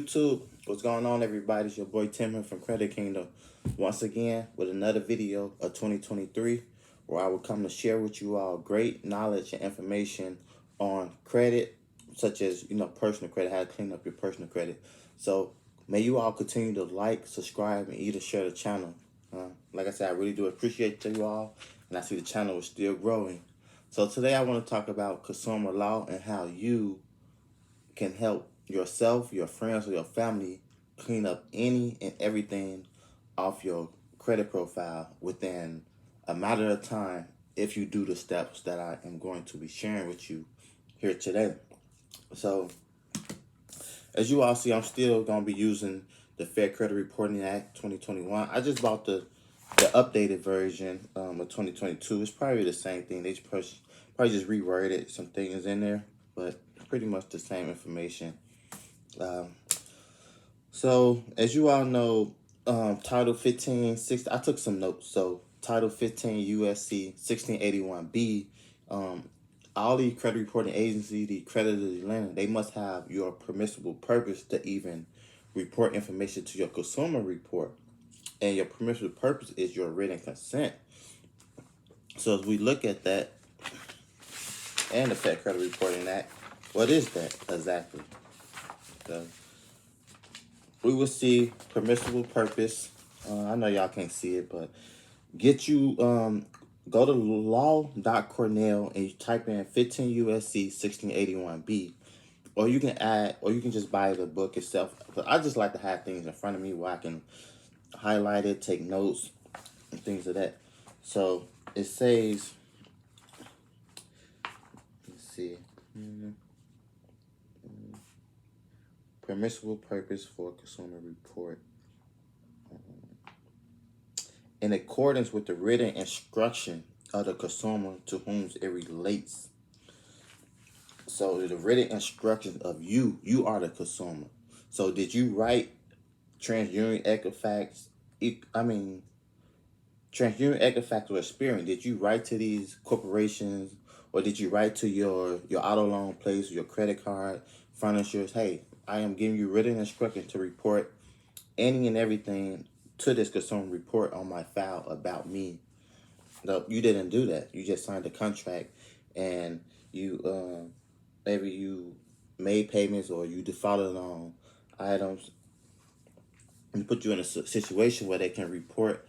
YouTube, what's going on, everybody? It's your boy Tim here from Credit Kingdom once again with another video of 2023, where I will come to share with you all great knowledge and information on credit, such as personal credit, how to clean up your personal credit. So may you all continue to like, subscribe, and either share the channel. Like I said, I really do appreciate you all, and I see the channel is still growing. So today I want to talk about consumer law and how you can help yourself, your friends, or your family clean up any and everything off your credit profile within a matter of time if you do the steps that I am going to be sharing with you here today. So, as you all see, I'm still going to be using the Fair Credit Reporting Act 2021. I just bought the updated version of 2022. It's probably the same thing. They just probably just reworded some things in there, but pretty much the same information. So as you all know, Title 15, I took some notes. So Title 15 USC 1681B, all the credit reporting agencies, the accredited lender, they must have your permissible purpose to even report information to your consumer report. And your permissible purpose is your written consent. So as we look at that and the Fair Credit Reporting Act, what is that exactly? So we will see permissible purpose. I know y'all can't see it, but get you go to law.cornell and you type in 15 USC 1681B, or you can just buy the book itself. But I just like to have things in front of me where I can highlight it, take notes, and things of that. So it says, let's see. Permissible purpose for consumer report. In accordance with the written instruction of the consumer to whom it relates. So the written instructions of you are the consumer. So did you write TransUnion, Equifax? TransUnion, Equifax, or Experian? Did you write to these corporations, or did you write to your auto loan place, your credit card, furnishers? Hey, I am giving you written instructions to report any and everything to this consumer report on my file about me. No, you didn't do that. You just signed a contract, and you maybe you made payments or you defaulted on items, and put you in a situation where they can report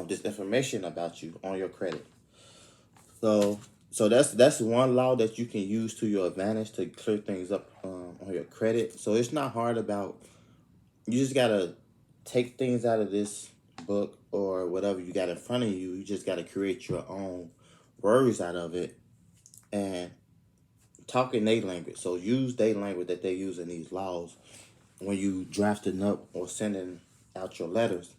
this information about you on your credit. So that's one law that you can use to your advantage to clear things up on your credit. So it's not hard about. You just gotta take things out of this book or whatever you got in front of you. You just gotta create your own words out of it and talk in their language. So use their language that they use in these laws when you drafting up or sending out your letters.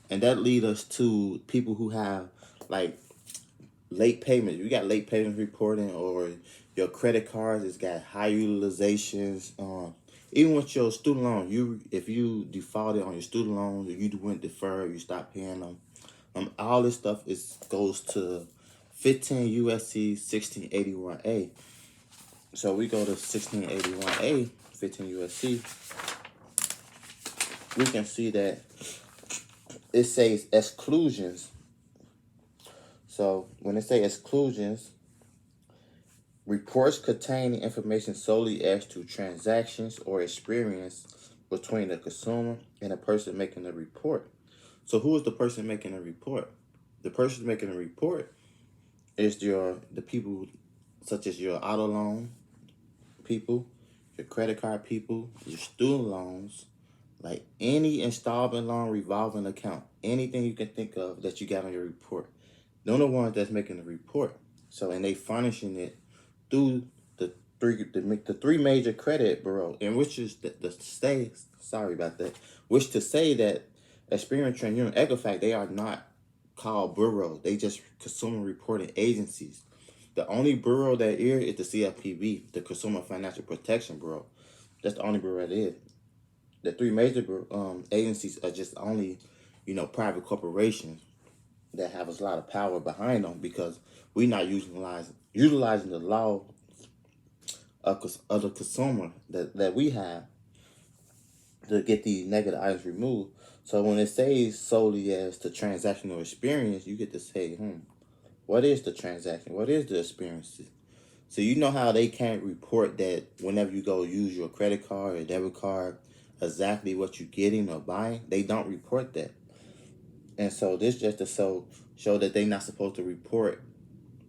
And that leads us to people who have like late payments. You got late payments reporting, or your credit cards, it's got high utilizations. Even with your student loan, if you defaulted on your student loans, or you went deferred, you stopped paying them. All this stuff goes to 15 USC 1681A. So we go to 1681A, 15 USC. We can see that it says exclusions. So when it says exclusions, reports containing information solely as to transactions or experience between the consumer and the person making the report. So who is the person making the report? The person making the report is the people such as your auto loan people, your credit card people, your student loans, like any installment loan, revolving account, anything you can think of that you got on your report. They're the ones that's making the report. So, and they furnishing it through the three major credit bureaus, and which is which to say that Experian Transunion and Equifax, they are not called bureaus. They just consumer reporting agencies. The only bureau that is the CFPB, the Consumer Financial Protection Bureau. That's the only bureau that is. The three major agencies are just only, private corporations. that have a lot of power behind them because we're not utilizing the law of the consumer that we have to get these negative items removed. So when it says solely as the transactional experience, you get to say, what is the transaction? What is the experience? So you know how they can't report that whenever you go use your credit card or debit card, exactly what you're getting or buying? They don't report that. And so this just to show that they're not supposed to report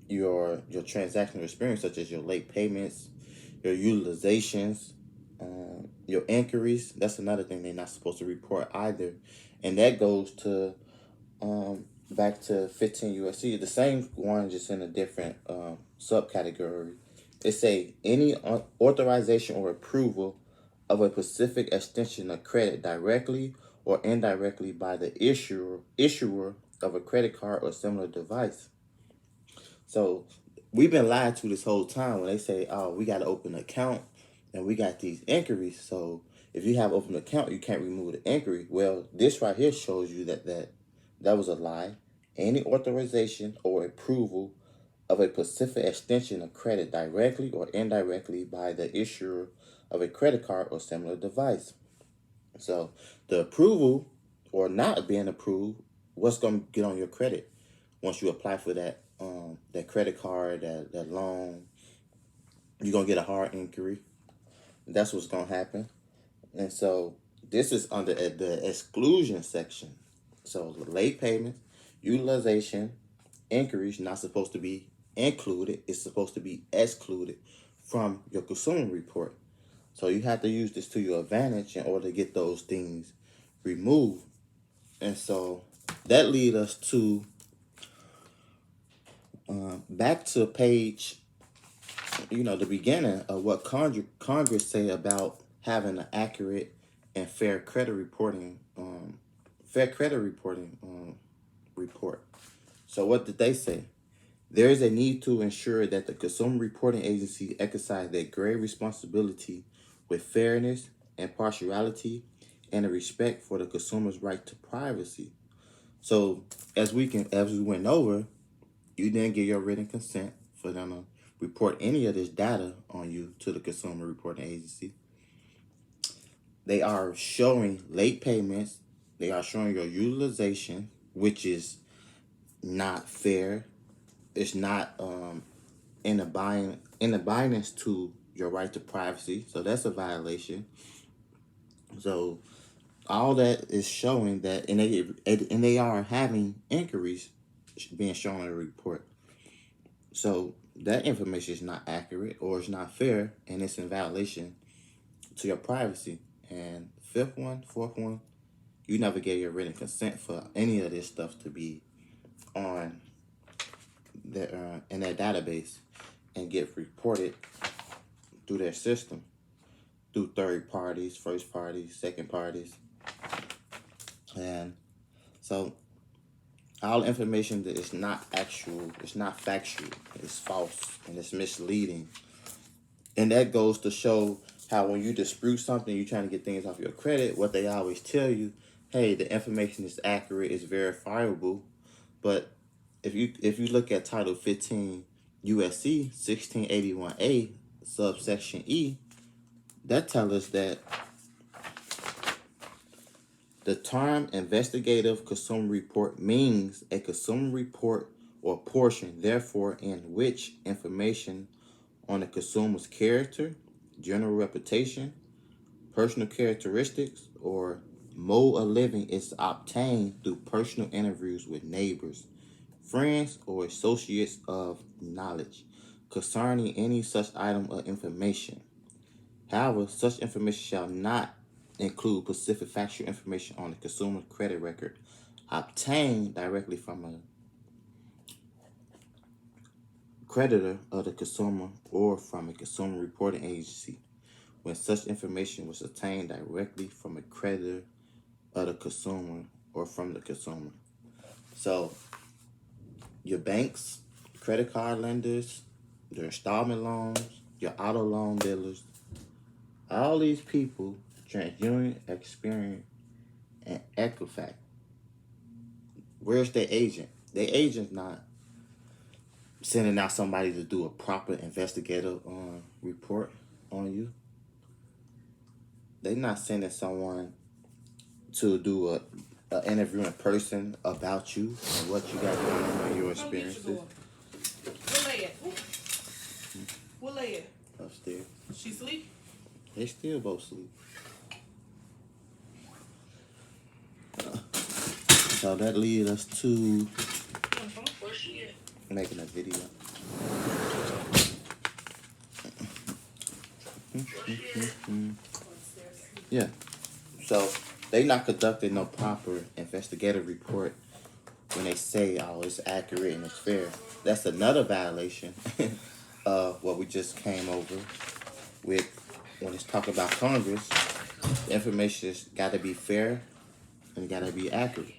your transactional experience, such as your late payments, your utilizations, your inquiries. That's another thing they're not supposed to report either. And that goes to back to 15 USC, the same one, just in a different subcategory. It say any authorization or approval of a specific extension of credit directly or indirectly by the issuer of a credit card or similar device. So we've been lied to this whole time when they say, "Oh, we got to open an account and we got these inquiries." So if you have open account, you can't remove the inquiry. Well, this right here shows you that was a lie. Any authorization or approval of a specific extension of credit directly or indirectly by the issuer of a credit card or similar device. So the approval or not being approved, what's going to get on your credit once you apply for that credit card, that loan? You're going to get a hard inquiry. That's what's going to happen. And so this is under the exclusion section. So late payments, utilization, inquiries not supposed to be included. It's supposed to be excluded from your consumer report. So you have to use this to your advantage in order to get those things removed. And so that leads us to back to page, the beginning of what Congress say about having an accurate and fair credit reporting, report. So what did they say? There is a need to ensure that the consumer reporting agency exercise their great responsibility with fairness, impartiality, and a respect for the consumer's right to privacy. So as we went over, you didn't get your written consent for them to report any of this data on you to the consumer reporting agency. They are showing late payments. They are showing your utilization, which is not fair. It's not in the bindings to your right to privacy. So that's a violation. So all that is showing that, and they are having inquiries being shown in the report. So that information is not accurate or it's not fair, and it's in violation to your privacy. And fourth one, you never gave your written consent for any of this stuff to be on in their database and get reported through their system, through third parties, first parties, second parties. And so all information that is not actual, it's not factual, it's false, and it's misleading. And that goes to show how when you dispute something, you're trying to get things off your credit, what they always tell you, hey, the information is accurate, it's verifiable. But if you look at Title 15 USC 1681A subsection E, that tells us that the term investigative consumer report means a consumer report or portion, therefore, in which information on the consumer's character, general reputation, personal characteristics, or mode of living is obtained through personal interviews with neighbors, friends, or associates of knowledge concerning any such item of information. However, such information shall not include specific factual information on the consumer credit record obtained directly from a creditor of the consumer or from a consumer reporting agency when such information was obtained directly from a creditor of the consumer or from the consumer. So your banks, credit card lenders, your installment loans, your auto loan dealers, all these people, TransUnion, Experian, and Equifax, where's their agent? The agent's not sending out somebody to do a proper investigative report on you. They're not sending someone to do a interview in person about you and what you got going on and your experiences. What lady? Upstairs. She sleep? They still both sleep. So that leads us to Where she at? making a video. Yeah. So they not conducting no proper investigative report when they say, oh, it's accurate and it's fair. That's another violation of what we just came over with when it's talking about Congress. The information's got to be fair and got to be accurate.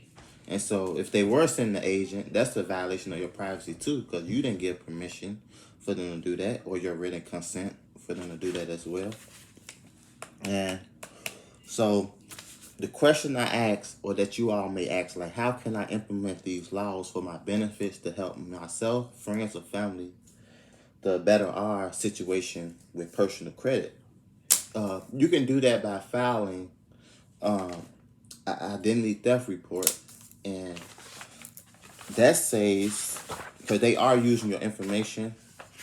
And so if they were sending the agent, that's a violation of your privacy too, because you didn't give permission for them to do that, or your written consent for them to do that as well. And so the question I ask, or that you all may ask, like, how can I implement these laws for my benefits to help myself, friends, or family to better our situation with personal credit? You can do that by filing an identity theft report, and that says, because they are using your information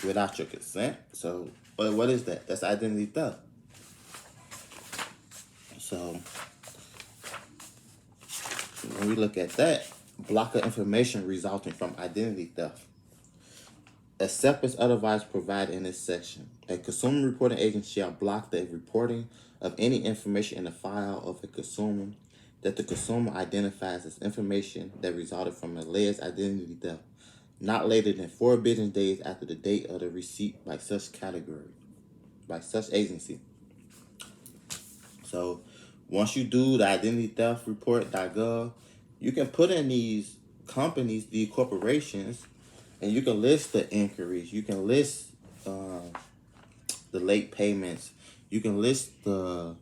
without your consent. So, but what is that? That's identity theft. So when we look at that, block of information resulting from identity theft. Except as otherwise provided in this section, a consumer reporting agent shall block the reporting of any information in the file of a consumer that the consumer identifies as information that resulted from alleged identity theft, not later than 4 business days after the date of the receipt by such agency. So once you do the identity theft report.gov, you can put in these companies, these corporations, and you can list the inquiries. You can list the late payments. You can list the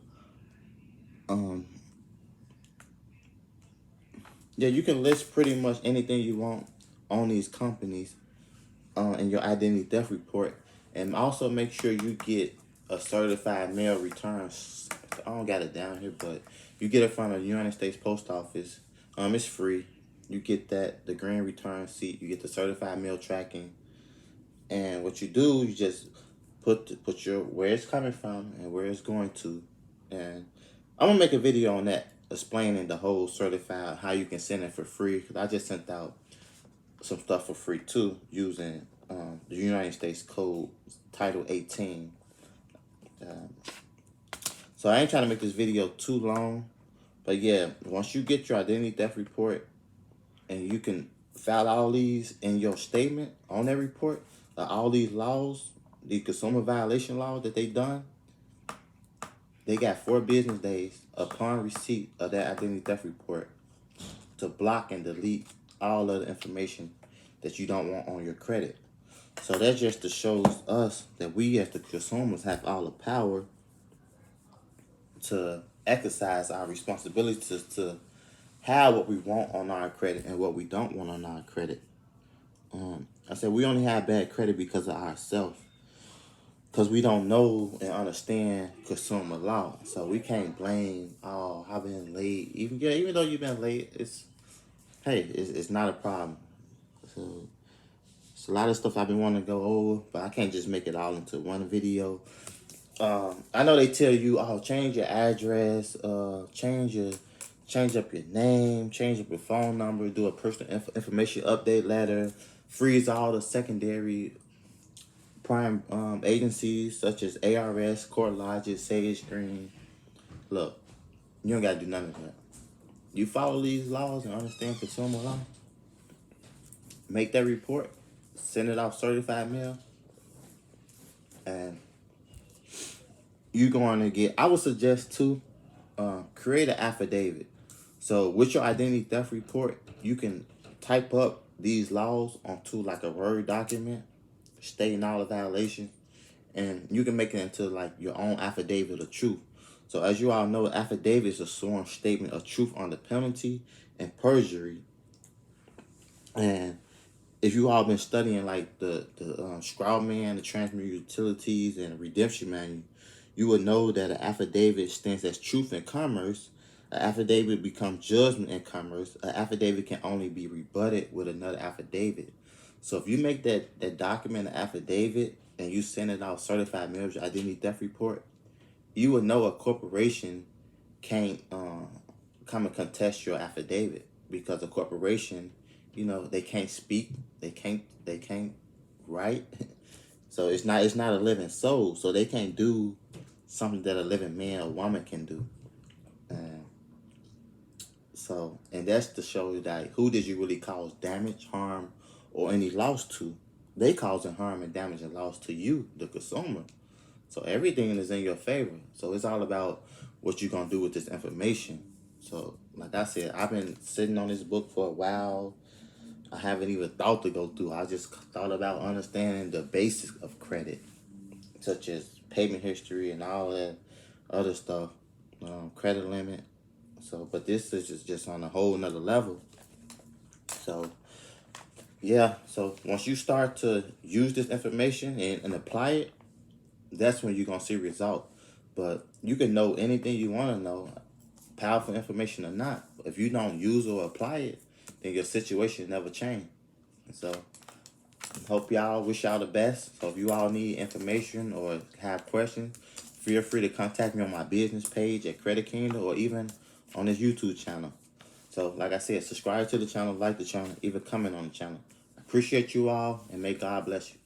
you can list pretty much anything you want on these companies in your identity theft report, and also make sure you get a certified mail return. I don't got it down here, but you get it from the United States Post Office. It's free. You get that, the green return seat. You get the certified mail tracking, and what you do, you just put your where it's coming from and where it's going to, and I'm gonna make a video on that explaining the whole certified, how you can send it for free. Because I just sent out some stuff for free too using the United States Code Title 18. So I ain't trying to make this video too long, but yeah, once you get your identity theft report and you can file all these in your statement on that report, all these laws, the consumer violation laws that they done, they got 4 business days upon receipt of that identity theft report to block and delete all of the information that you don't want on your credit. So that just to shows us that we as the consumers have all the power to exercise our responsibilities to have what we want on our credit and what we don't want on our credit. I said we only have bad credit because of ourselves, because we don't know and understand consumer law. So we can't blame, oh, I've been late. Even though you've been late, it's not a problem. So it's a lot of stuff I've been wanting to go over, but I can't just make it all into one video. I know they tell you, oh, change your address, change up your name, change up your phone number, do a personal information update letter, freeze all the secondary prime agencies such as ARS, CoreLogic, Sage Green. Look, you don't gotta do none of that. You follow these laws and understand consumer law, make that report, send it off certified mail, and you're going to get, I would suggest too, create an affidavit. So with your identity theft report, you can type up these laws onto like a Word document stating all the violations, and you can make it into like your own affidavit of truth. So as you all know, affidavit is a sworn statement of truth under penalty and perjury And if you all been studying like the Scroll Man, the Transfer Utilities, and Redemption Manual, you would know that an affidavit stands as truth in commerce. An affidavit becomes judgment in commerce. An affidavit can only be rebutted with another affidavit. So if you make that document an affidavit and you send it out certified mail identity theft report, you would know a corporation can't come and contest your affidavit, because a corporation, they can't speak, they can't write. So it's not a living soul, so they can't do something that a living man or woman can do. And and that's to show you that who did you really cause damage, harm, or any loss to? They causing harm and damage and loss to you, the consumer. So everything is in your favor. So it's all about what you're gonna do with this information. So like I said, I've been sitting on this book for a while. I haven't even thought to go through. I just thought about understanding the basics of credit, such as payment history and all that other stuff, credit limit. So, but this is just on a whole nother level. So, yeah. So once you start to use this information and apply it, that's when you're gonna see result. But you can know anything you want to know, powerful information or not. If you don't use or apply it, then your situation never change. So hope y'all, wish y'all the best. So if you all need information or have questions, feel free to contact me on my business page at Credit Kingdom or even on this YouTube channel. So like I said, subscribe to the channel, like the channel, even comment on the channel. I appreciate you all, and may God bless you.